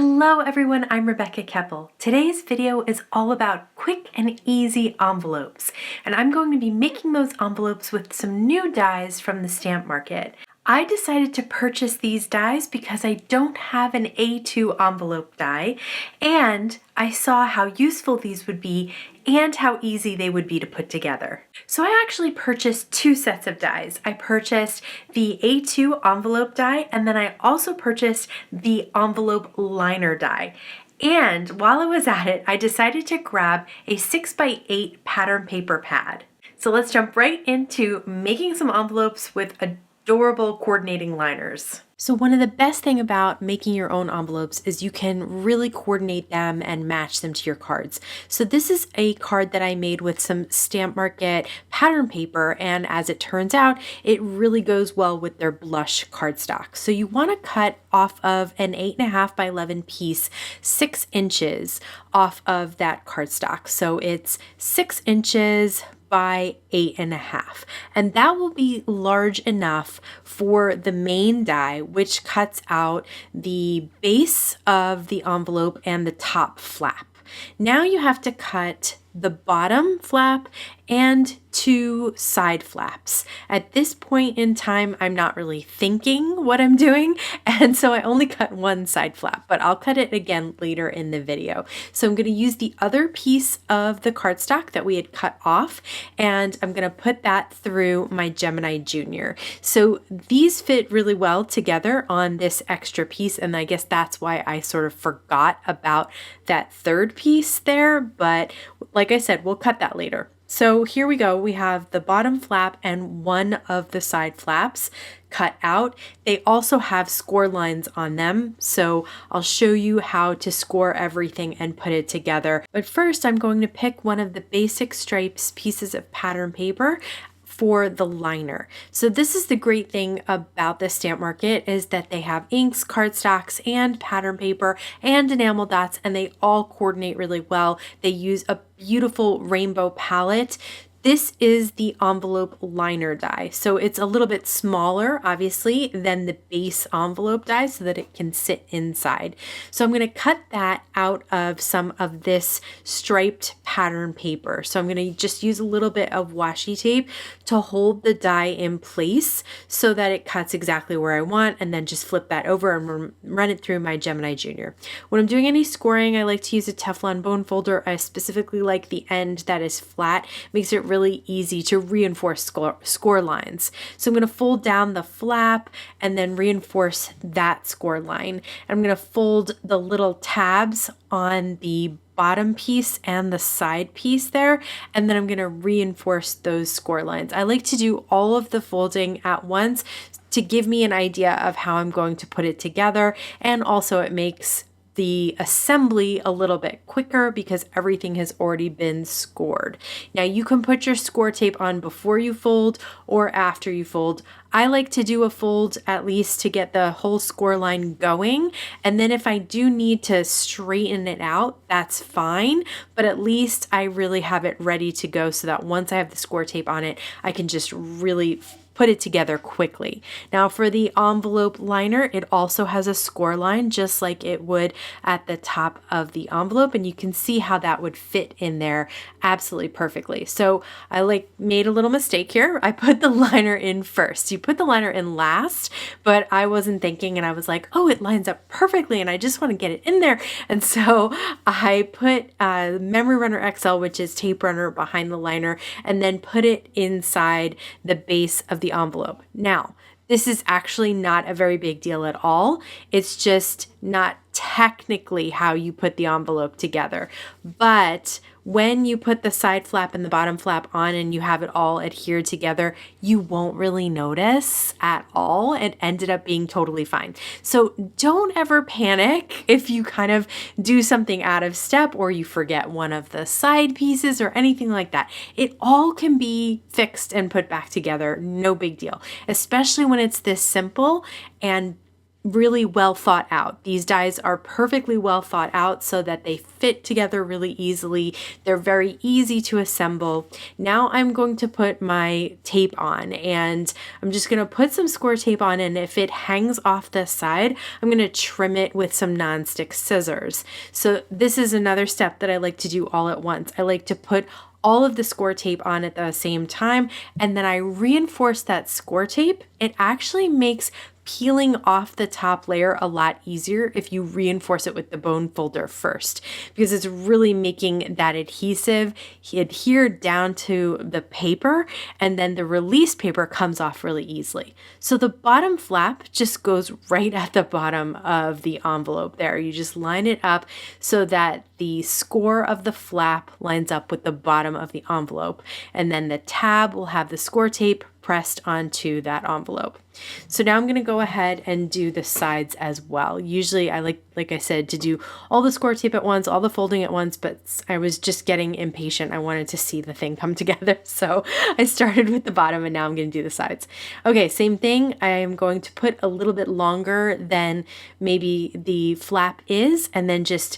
Hello everyone, I'm Rebecca Keppel. Today's video is all about quick and easy envelopes, and I'm going to be making those envelopes with some new dies from the stamp market. I decided to purchase these dies because I don't have an A2 envelope die, and I saw how useful these would be and how easy they would be to put together. So I actually purchased two sets of dies. I purchased the A2 envelope die, and then I also purchased the envelope liner die. And while I was at it, I decided to grab a 6x8 pattern paper pad. So let's jump right into making some envelopes with adorable coordinating liners. So one of the best things about making your own envelopes is you can really coordinate them and match them to your cards. So this is a card that I made with some Stamp Market pattern paper, and as it turns out, it really goes well with their blush cardstock. So you want to cut off of an 8.5 by 11 piece 6 inches off of that cardstock. So it's 6 inches by 8.5, and that will be large enough for the main die, which cuts out the base of the envelope and the top flap. Now you have to cut the bottom flap and 2 side flaps. At this point in time, I'm not really thinking what I'm doing, and so I only cut 1 side flap, but I'll cut it again later in the video. So I'm going to use the other piece of the cardstock that we had cut off, and I'm going to put that through my Gemini Junior. So these fit really well together on this extra piece, and I guess that's why I sort of forgot about that third piece there, but like I said, we'll cut that later. So here we go. We have the bottom flap and one of the side flaps cut out. They also have score lines on them, so I'll show you how to score everything and put it together. But first, I'm going to pick one of the basic stripes pieces of pattern paper for the liner. So this is the great thing about the Stamp Market, is that they have inks, cardstocks, and pattern paper and enamel dots, and they all coordinate really well. They use a beautiful rainbow palette. This is the envelope liner die. So it's a little bit smaller, obviously, than the base envelope die so that it can sit inside. So I'm going to cut that out of some of this striped pattern paper. So I'm going to just use a little bit of washi tape to hold the die in place so that it cuts exactly where I want, and then just flip that over and run it through my Gemini Junior. When I'm doing any scoring, I like to use a Teflon bone folder. I specifically like the end that is flat. It makes it really easy to reinforce score lines. So I'm going to fold down the flap and then reinforce that score line. I'm going to fold the little tabs on the bottom piece and the side piece there, and then I'm going to reinforce those score lines. I like to do all of the folding at once to give me an idea of how I'm going to put it together, and also it makes the assembly a little bit quicker because everything has already been scored. Now you can put your score tape on before you fold or after you fold. I like to do a fold at least to get the whole score line going, and then if I do need to straighten it out, that's fine, but at least I really have it ready to go so that once I have the score tape on it, I can just really put it together quickly. Now for the envelope liner, it also has a score line just like it would at the top of the envelope, and you can see how that would fit in there absolutely perfectly. So I made a little mistake here. I put the liner in first. You put the liner in last, but I wasn't thinking, and I was like, oh, it lines up perfectly and I just want to get it in there. And so I put Memory Runner XL, which is tape runner, behind the liner, and then put it inside the base of the envelope. Now, this is actually not a very big deal at all. It's just not technically how you put the envelope together. But when you put the side flap and the bottom flap on and you have it all adhered together, you won't really notice at all. It ended up being totally fine. So don't ever panic if you kind of do something out of step or you forget one of the side pieces or anything like that. It all can be fixed and put back together. No big deal, especially when it's this simple and really well thought out. These dies are perfectly well thought out so that they fit together really easily. They're very easy to assemble. Now I'm going to put my tape on, and I'm just going to put some score tape on, and if it hangs off the side, I'm going to trim it with some nonstick scissors. So this is another step that I like to do all at once. I like to put all of the score tape on at the same time, and then I reinforce that score tape. It actually makes peeling off the top layer a lot easier if you reinforce it with the bone folder first, because it's really making that adhesive adhere down to the paper, and then the release paper comes off really easily. So the bottom flap just goes right at the bottom of the envelope there. You just line it up so that the score of the flap lines up with the bottom of the envelope, and then the tab will have the score tape pressed onto that envelope. So now I'm going to go ahead and do the sides as well. Usually I like I said, to do all the score tape at once, all the folding at once, but I was just getting impatient. I wanted to see the thing come together. So I started with the bottom, and now I'm going to do the sides. Okay, same thing. I am going to put a little bit longer than maybe the flap is, and then just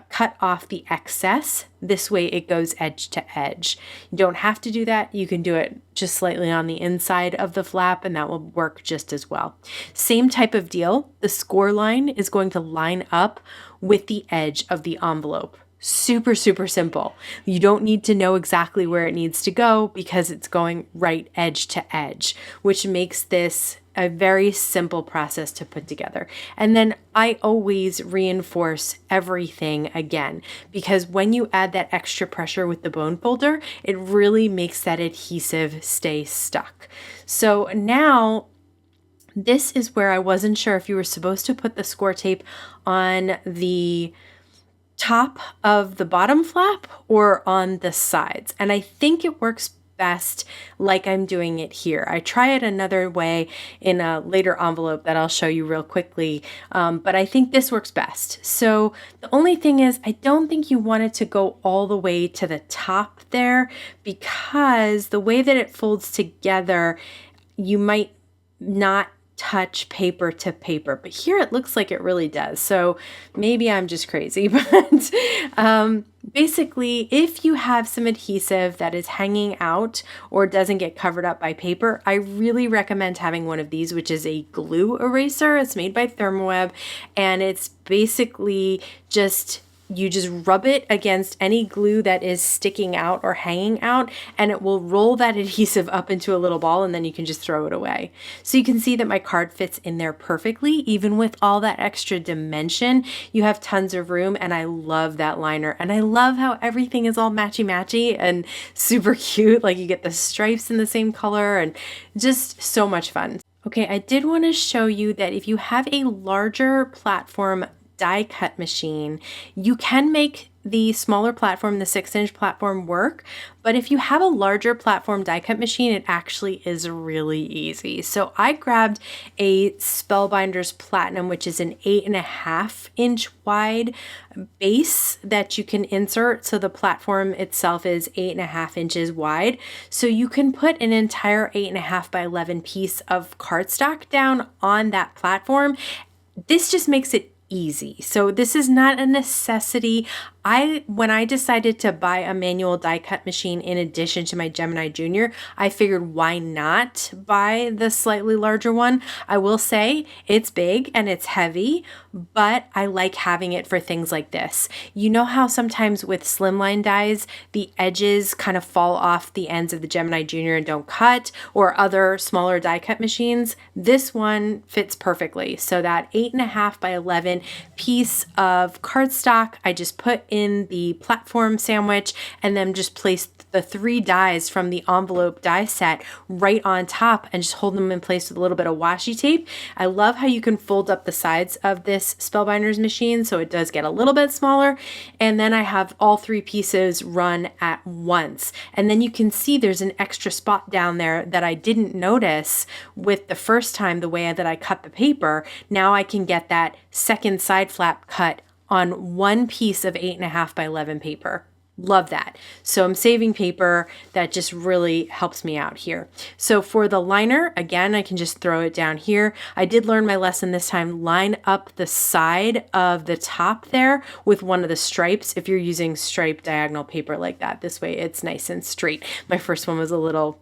cut off the excess. This way it goes edge to edge. You don't have to do that. You can do it just slightly on the inside of the flap, and that will work just as well. Same type of deal. The score line is going to line up with the edge of the envelope. Super, super simple. You don't need to know exactly where it needs to go because it's going right edge to edge, which makes this a very simple process to put together. And then I always reinforce everything again, because when you add that extra pressure with the bone folder, it really makes that adhesive stay stuck. So now this is where I wasn't sure if you were supposed to put the score tape on the top of the bottom flap or on the sides. And I think it works best like I'm doing it here. I try it another way in a later envelope that I'll show you real quickly, but I think this works best. So the only thing is, I don't think you want it to go all the way to the top there, because the way that it folds together, you might not touch paper to paper, but here it looks like it really does. So maybe I'm just crazy, but basically, if you have some adhesive that is hanging out or doesn't get covered up by paper, I really recommend having one of these, which is a glue eraser. It's made by Therm, and it's basically you just rub it against any glue that is sticking out or hanging out, and it will roll that adhesive up into a little ball, and then you can just throw it away. So you can see that my card fits in there perfectly. Even with all that extra dimension, you have tons of room, and I love that liner. And I love how everything is all matchy-matchy and super cute. Like, you get the stripes in the same color, and just so much fun. Okay, I did want to show you that if you have a larger platform die cut machine, you can make the smaller platform, the 6-inch platform, work. But if you have a larger platform die cut machine, it actually is really easy. So I grabbed a Spellbinders Platinum, which is an 8.5-inch wide base that you can insert. So the platform itself is 8.5 inches wide. So you can put an entire 8.5 by 11 piece of cardstock down on that platform. This just makes it easy. So this is not a necessity. When I decided to buy a manual die cut machine in addition to my Gemini Junior, I figured, why not buy the slightly larger one? I will say it's big and it's heavy, but I like having it for things like this. You know how sometimes with slimline dies, the edges kind of fall off the ends of the Gemini Junior and don't cut, or other smaller die cut machines? This one fits perfectly. So that 8.5 by 11 piece of cardstock, I just put in the platform sandwich, and then just place the 3 dies from the envelope die set right on top and just hold them in place with a little bit of washi tape. I love how you can fold up the sides of this Spellbinders machine, so it does get a little bit smaller. And then I have all 3 pieces run at once. And then you can see there's an extra spot down there that I didn't notice with the first time, the way that I cut the paper. Now I can get that second side flap cut on one piece of 8.5 by 11 paper. Love that. So I'm saving paper. That just really helps me out here. So for the liner, again, I can just throw it down here. I did learn my lesson this time. Line up the side of the top there with one of the stripes if you're using striped diagonal paper like that. This way it's nice and straight. My first one was a little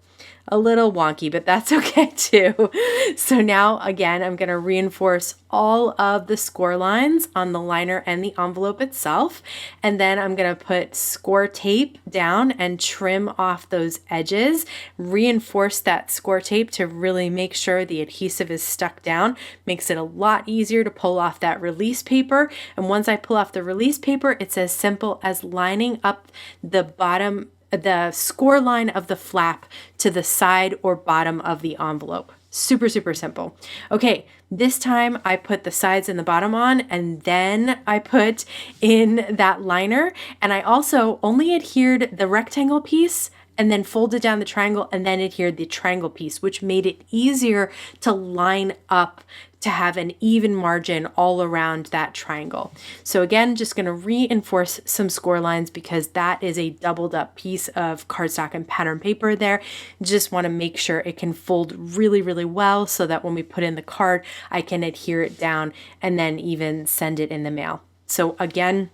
wonky, but that's okay too. So now again, I'm going to reinforce all of the score lines on the liner and the envelope itself. And then I'm going to put score tape down and trim off those edges, reinforce that score tape to really make sure the adhesive is stuck down. Makes it a lot easier to pull off that release paper. And once I pull off the release paper, it's as simple as lining up the score line of the flap to the side or bottom of the envelope. Super, super simple. Okay, this time I put the sides and the bottom on, and then I put in that liner, and I also only adhered the rectangle piece and then folded down the triangle and then adhered the triangle piece, which made it easier to line up to have an even margin all around that triangle. So again, just going to reinforce some score lines because that is a doubled up piece of cardstock and pattern paper there. Just want to make sure it can fold really, really well so that when we put in the card, I can adhere it down and then even send it in the mail. So again,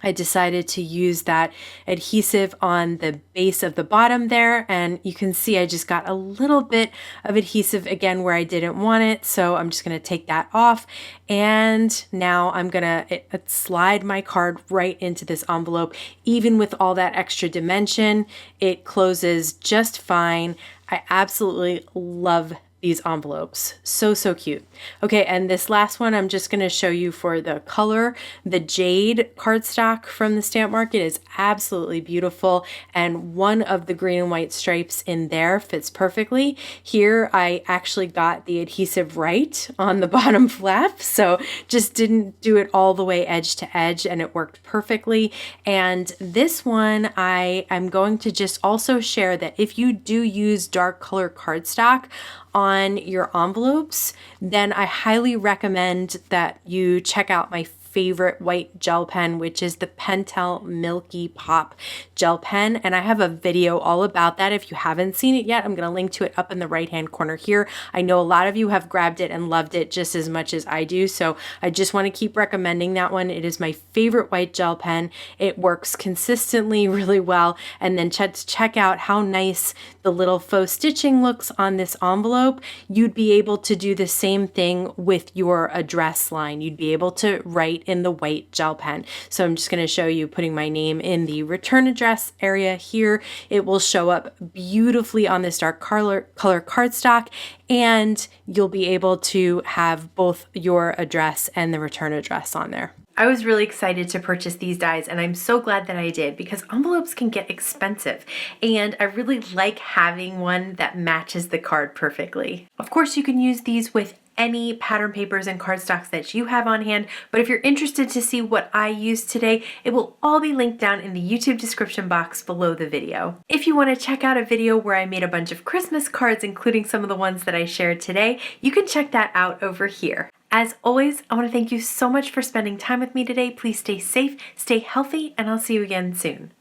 I decided to use that adhesive on the base of the bottom there, and you can see I just got a little bit of adhesive again where I didn't want it, so I'm just going to take that off, and now I'm going to slide my card right into this envelope. Even with all that extra dimension, it closes just fine. I absolutely love these envelopes. So, so cute. Okay, and this last one I'm just going to show you for the color. The Jade Cardstock from the Stamp Market is absolutely beautiful, and one of the green and white stripes in there fits perfectly. Here I actually got the adhesive right on the bottom flap, so just didn't do it all the way edge to edge, and it worked perfectly. And this one I'm going to just also share that if you do use dark color cardstock on your envelopes, then I highly recommend that you check out my favorite white gel pen, which is the Pentel Milky Pop gel pen. And I have a video all about that. If you haven't seen it yet, I'm going to link to it up in the right-hand corner here. I know a lot of you have grabbed it and loved it just as much as I do. So I just want to keep recommending that one. It is my favorite white gel pen. It works consistently really well. And then check out how nice the little faux stitching looks on this envelope. You'd be able to do the same thing with your address line. You'd be able to write in the white gel pen. So I'm just going to show you putting my name in the return address area here. It will show up beautifully on this dark color cardstock, and you'll be able to have both your address and the return address on there. I was really excited to purchase these dies, and I'm so glad that I did because envelopes can get expensive, and I really like having one that matches the card perfectly. Of course, you can use these with any pattern papers and cardstocks that you have on hand, but if you're interested to see what I used today, it will all be linked down in the YouTube description box below the video. If you want to check out a video where I made a bunch of Christmas cards, including some of the ones that I shared today, you can check that out over here. As always, I want to thank you so much for spending time with me today. Please stay safe, stay healthy, and I'll see you again soon.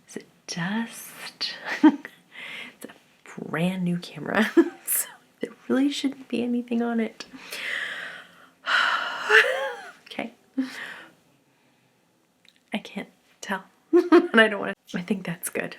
Is it just... It's a brand new camera, so there really shouldn't be anything on it. Okay. I can't tell, and I don't want to. I think that's good.